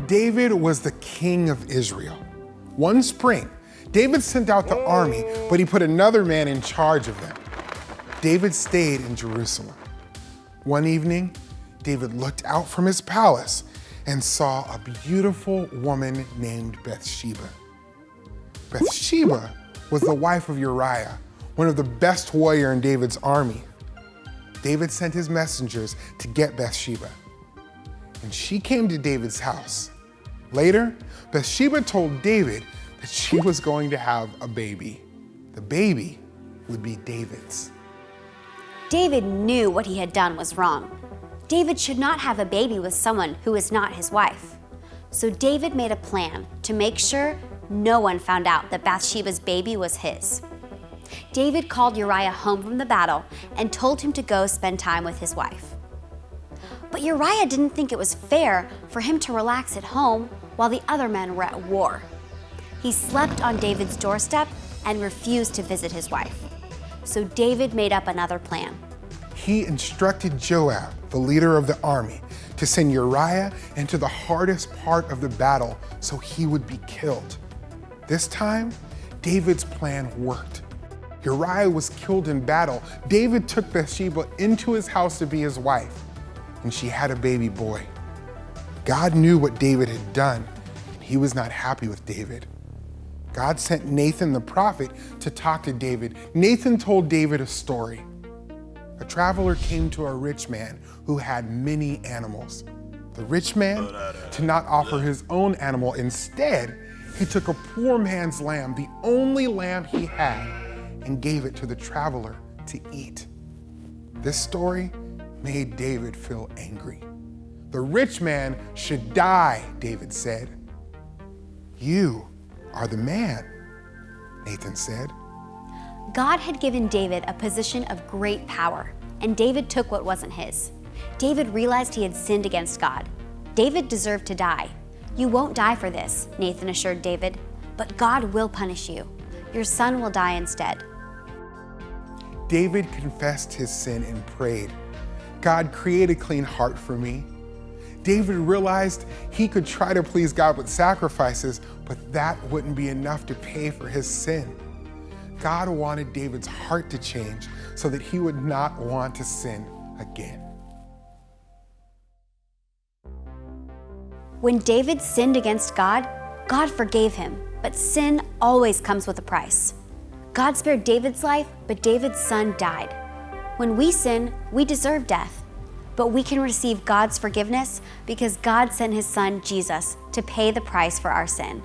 David was the king of Israel. One spring, David sent out the army, but he put another man in charge of them. David stayed in Jerusalem. One evening, David looked out from his palace and saw a beautiful woman named Bathsheba. Bathsheba was the wife of Uriah, one of the best warriors in David's army. David sent his messengers to get Bathsheba, and she came to David's house. Later, Bathsheba told David that she was going to have a baby. The baby would be David's. David knew what he had done was wrong. David should not have a baby with someone who is not his wife. So David made a plan to make sure no one found out that Bathsheba's baby was his. David called Uriah home from the battle and told him to go spend time with his wife. But Uriah didn't think it was fair for him to relax at home while the other men were at war. He slept on David's doorstep and refused to visit his wife. So David made up another plan. He instructed Joab, the leader of the army, to send Uriah into the hardest part of the battle so he would be killed. This time, David's plan worked. Uriah was killed in battle. David took Bathsheba into his house to be his wife, and she had a baby boy. God knew what David had done, and he was not happy with David. God sent Nathan the prophet to talk to David. Nathan told David a story. A traveler came to a rich man who had many animals. The rich man did not offer his own animal. Instead, he took a poor man's lamb, the only lamb he had, and gave it to the traveler to eat. This story made David feel angry. The rich man should die, David said. You are the man, Nathan said. God had given David a position of great power, and David took what wasn't his. David realized he had sinned against God. David deserved to die. You won't die for this, Nathan assured David, but God will punish you. Your son will die instead. David confessed his sin and prayed, God, create a clean heart for me. David realized he could try to please God with sacrifices, but that wouldn't be enough to pay for his sin. God wanted David's heart to change so that he would not want to sin again. When David sinned against God, God forgave him, but sin always comes with a price. God spared David's life, but David's son died. When we sin, we deserve death, but we can receive God's forgiveness because God sent his son, Jesus, to pay the price for our sin.